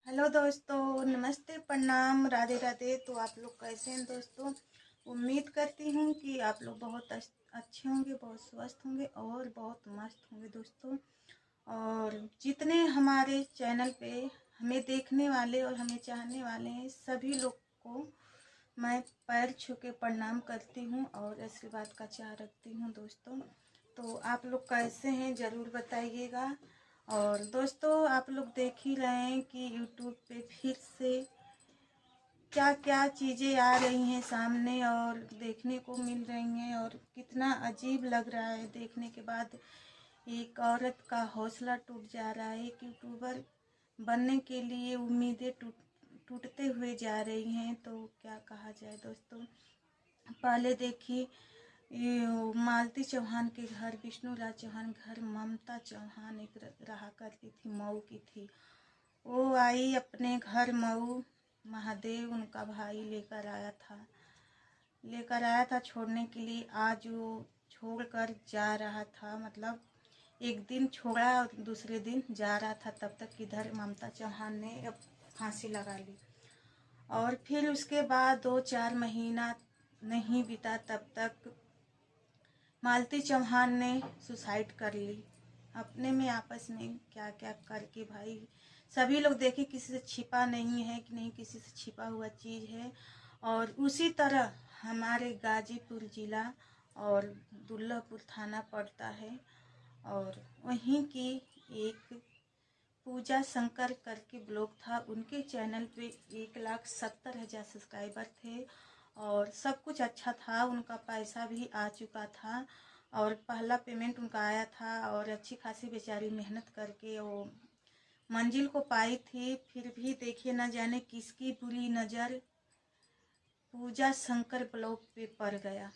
Hello दोस्तों, नमस्ते, प्रणाम, राधे राधे। तो आप लोग कैसे हैं दोस्तों? उम्मीद करती हूँ कि आप लोग बहुत अच्छे होंगे, बहुत स्वस्थ होंगे और बहुत मस्त होंगे दोस्तों। और जितने हमारे चैनल पे हमें देखने वाले और हमें चाहने वाले हैं, सभी लोग को मैं पैर छू के प्रणाम करती हूँ और आशीर्वाद का चाह रखती हूँ दोस्तों। तो आप लोग कैसे हैं ज़रूर बताइएगा। और दोस्तों, आप लोग देख ही रहे हैं कि यूट्यूब पे फिर से क्या क्या चीज़ें आ रही हैं सामने और देखने को मिल रही हैं, और कितना अजीब लग रहा है देखने के बाद। एक औरत का हौसला टूट जा रहा है। एक यूट्यूबर बनने के लिए उम्मीदें टूटते हुए जा रही हैं। तो क्या कहा जाए दोस्तों। पहले देखिए, ये मालती चौहान के घर, विष्णुराज चौहान घर, ममता चौहान एक रहा करती थी, मऊ की थी। वो आई अपने घर मऊ, महादेव उनका भाई लेकर आया था छोड़ने के लिए। आज वो छोड़ कर जा रहा था, मतलब एक दिन छोड़ा और दूसरे दिन जा रहा था, तब तक इधर ममता चौहान ने अब फांसी लगा ली। और फिर उसके बाद 2-4 महीना नहीं बीता, तब तक मालती चौहान ने सुसाइड कर ली। अपने में आपस में क्या क्या करके भाई, सभी लोग देखे, किसी से छिपा नहीं है कि नहीं, किसी से छिपा हुआ चीज़ है। और उसी तरह हमारे गाजीपुर ज़िला और दुल्लापुर थाना पड़ता है, और वहीं की एक पूजा शंकर करके ब्लॉग था, उनके चैनल पे 1,70,000 सब्सक्राइबर थे और सब कुछ अच्छा था। उनका पैसा भी आ चुका था और पहला पेमेंट उनका आया था, और अच्छी खासी बेचारी मेहनत करके वो मंजिल को पाई थी। फिर भी देखिए, न जाने किसकी बुरी नज़र पूजा शंकर ब्लॉग पे पड़ गया।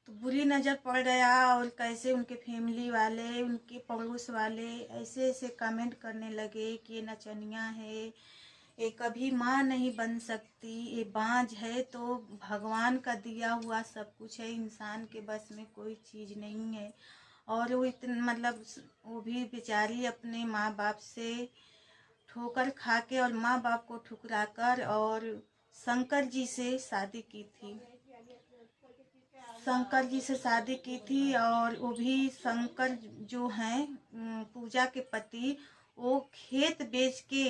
तो बुरी नज़र पड़ गया, और कैसे उनके फैमिली वाले, उनके पड़ोस वाले ऐसे ऐसे कमेंट करने लगे कि ये नचनिया है, ये कभी माँ नहीं बन सकती, ये बांझ है। तो भगवान का दिया हुआ सब कुछ है, इंसान के बस में कोई चीज़ नहीं है। और वो इतने, मतलब वो भी बेचारी अपने माँ बाप से ठोकर खा के और माँ बाप को ठुकरा कर और शंकर जी से शादी की थी। शंकर जी से शादी की थी, और वो भी शंकर जो हैं पूजा के पति, वो खेत बेच के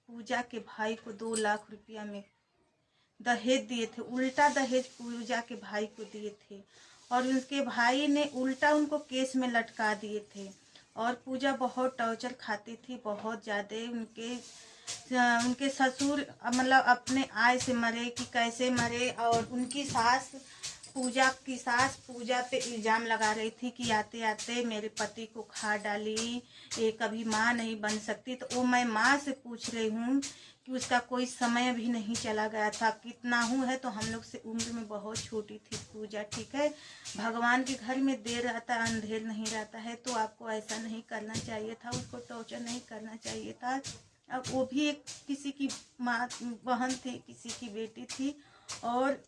पूजा के भाई को 2 लाख रुपया में दहेज दिए थे। उल्टा दहेज पूजा के भाई को दिए थे, और उनके भाई ने उल्टा उनको केस में लटका दिए थे। और पूजा बहुत टॉर्चर खाती थी, बहुत ज़्यादा। उनके ससुर मतलब अपने आय से मरे कि कैसे मरे। और उनकी सास, पूजा की सास पूजा पे इल्ज़ाम लगा रही थी कि आते आते मेरे पति को खा डाली, ये कभी माँ नहीं बन सकती। तो वो मैं माँ से पूछ रही हूँ कि उसका कोई समय भी नहीं चला गया था। कितना हूँ है तो हम लोग से उम्र में बहुत छोटी थी पूजा, ठीक है। भगवान के घर में देर रहता है, अंधेर नहीं रहता है। तो आपको ऐसा नहीं करना चाहिए था, उसको टॉर्चर नहीं करना चाहिए था। अब वो भी एक किसी की माँ बहन थी, किसी की बेटी थी। और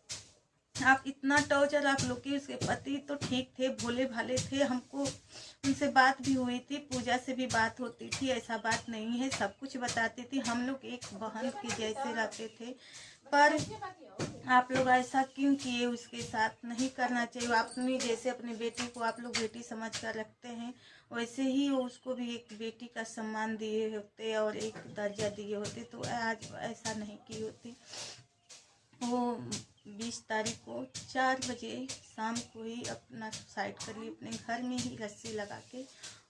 आप इतना टॉर्चर, आप लोग के उसके पति तो ठीक थे, भोले भाले थे। हमको उनसे बात भी हुई थी, पूजा से भी बात होती थी, ऐसा बात नहीं है, सब कुछ बताती थी। हम लोग एक बहन के जैसे रहते थे। पर आप लोग ऐसा क्यों किए? उसके साथ नहीं करना चाहिए। अपनी जैसे अपनी बेटी को आप लोग बेटी समझ कर रखते हैं, वैसे ही उसको भी एक बेटी का सम्मान दिए होते और एक दर्जा दिए होते, तो आज ऐसा नहीं की होती। वो 20 तारीख को 4 बजे शाम को ही अपना सुसाइड कर ली, अपने घर में ही रस्सी लगा के।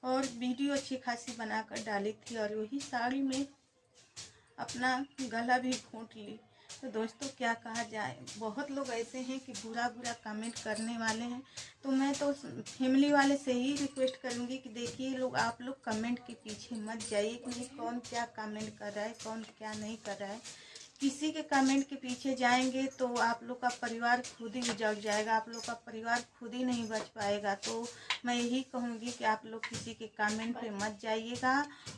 और वीडियो अच्छी खासी बनाकर डाली थी, और वही साड़ी में अपना गला भी घोंट ली। तो दोस्तों, क्या कहा जाए, बहुत लोग ऐसे हैं कि बुरा बुरा कमेंट करने वाले हैं। तो मैं तो फैमिली वाले से ही रिक्वेस्ट करूँगी कि देखिए लोग, आप लोग कमेंट के पीछे मत जाइए कि नहीं कौन क्या कमेंट कर रहा है, कौन क्या नहीं कर रहा है। किसी के कमेंट के पीछे जाएंगे तो आप लोग का परिवार खुद ही उजड़ जाएगा, आप लोग का परिवार खुद ही नहीं बच पाएगा। तो मैं यही कहूँगी कि आप लोग किसी के कमेंट पे मत जाइएगा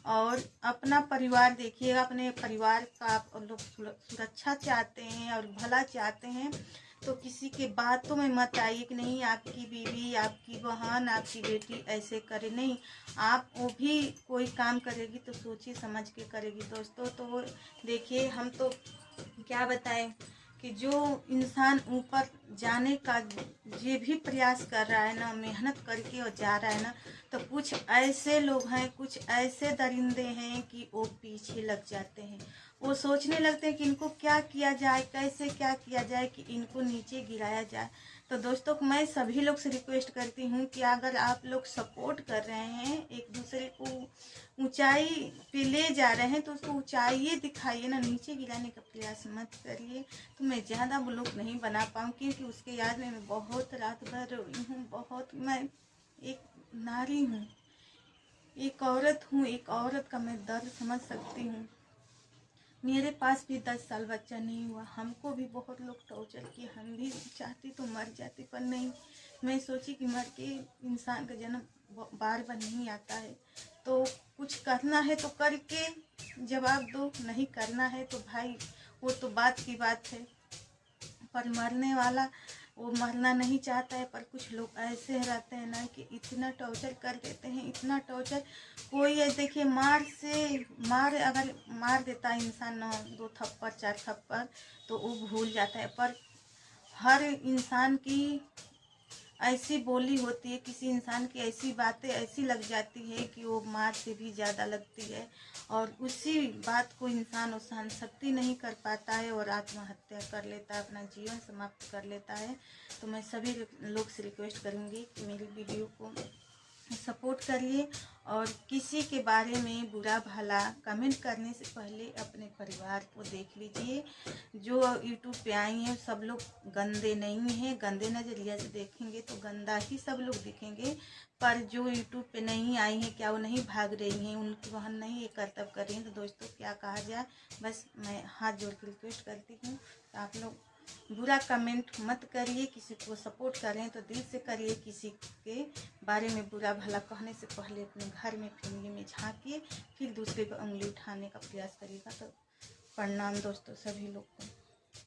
और अपना परिवार देखिएगा। अपने परिवार का आप लोग सुरक्षा चाहते हैं और भला चाहते हैं, तो किसी के बातों में मत आइए कि नहीं आपकी बीवी, आपकी बहन, आपकी बेटी ऐसे करे। नहीं, आप वो भी कोई काम करेगी तो सोची समझ के करेगी दोस्तों। तो देखिए, हम तो क्या बताएं कि जो इंसान ऊपर जाने का ये भी प्रयास कर रहा है ना, मेहनत करके और जा रहा है ना, तो कुछ ऐसे लोग हैं, कुछ ऐसे दरिंदे हैं कि वो पीछे लग जाते हैं। वो सोचने लगते हैं कि इनको क्या किया जाए, कैसे क्या किया जाए कि इनको नीचे गिराया जाए। तो दोस्तों, मैं सभी लोग से रिक्वेस्ट करती हूँ कि अगर आप लोग सपोर्ट कर रहे हैं, एक दूसरे को ऊंचाई पे ले जा रहे हैं, तो उसको ऊंचाई दिखाइए ना, नीचे गिराने का प्रयास मत करिए। तो मैं ज़्यादा ब्लॉग नहीं बना पाऊँ क्योंकि उसके याद में मैं बहुत रात भर रोई हूँ। बहुत, मैं एक नारी हूँ, एक औरत हूँ, एक औरत का मैं दर्द समझ सकती हूँ। मेरे पास भी 10 साल बच्चा नहीं हुआ, हमको भी बहुत लोग टॉर्चर किए, हम भी चाहती तो मर जाती, पर नहीं। मैं सोची कि मर के इंसान का जन्म बार बार नहीं आता है, तो कुछ करना है तो करके जवाब दो, नहीं करना है तो भाई वो तो बात की बात है। पर मरने वाला वो मरना नहीं चाहता है, पर कुछ लोग ऐसे रहते हैं ना कि इतना टॉर्चर कर देते हैं, इतना टॉर्चर। कोई है देखिए, मार अगर मार देता है इंसान ना 2 थप्पड़ 4 थप्पड़ तो वो भूल जाता है, पर हर इंसान की ऐसी बोली होती है, किसी इंसान की ऐसी बातें ऐसी लग जाती है कि वो मार से भी ज़्यादा लगती है, और उसी बात को इंसान वो सहन शक्ति नहीं कर पाता है और आत्महत्या कर लेता है, अपना जीवन समाप्त कर लेता है। तो मैं सभी लोग से रिक्वेस्ट करूँगी कि मेरी वीडियो को सपोर्ट करिए, और किसी के बारे में बुरा भला कमेंट करने से पहले अपने परिवार को देख लीजिए। जो यूट्यूब पे आई हैं सब लोग गंदे नहीं हैं, गंदे नज़रिया से देखेंगे तो गंदा ही सब लोग दिखेंगे, पर जो यूट्यूब पे नहीं आई हैं, क्या वो नहीं भाग रही हैं, उनकी बहन नहीं ये कर्तव्य कर रही हैं, तो दोस्तों क्या कहा जाए। बस मैं हाथ जोड़ के रिक्वेस्ट करती हूँ, तो आप लोग बुरा कमेंट मत करिए, किसी को सपोर्ट करें तो दिल से करिए, किसी के बारे में बुरा भला कहने से पहले अपने घर में फैमिली में झांकिए, फिर दूसरे पर उंगली उठाने का प्रयास करिएगा। तो प्रणाम दोस्तों सभी लोग को।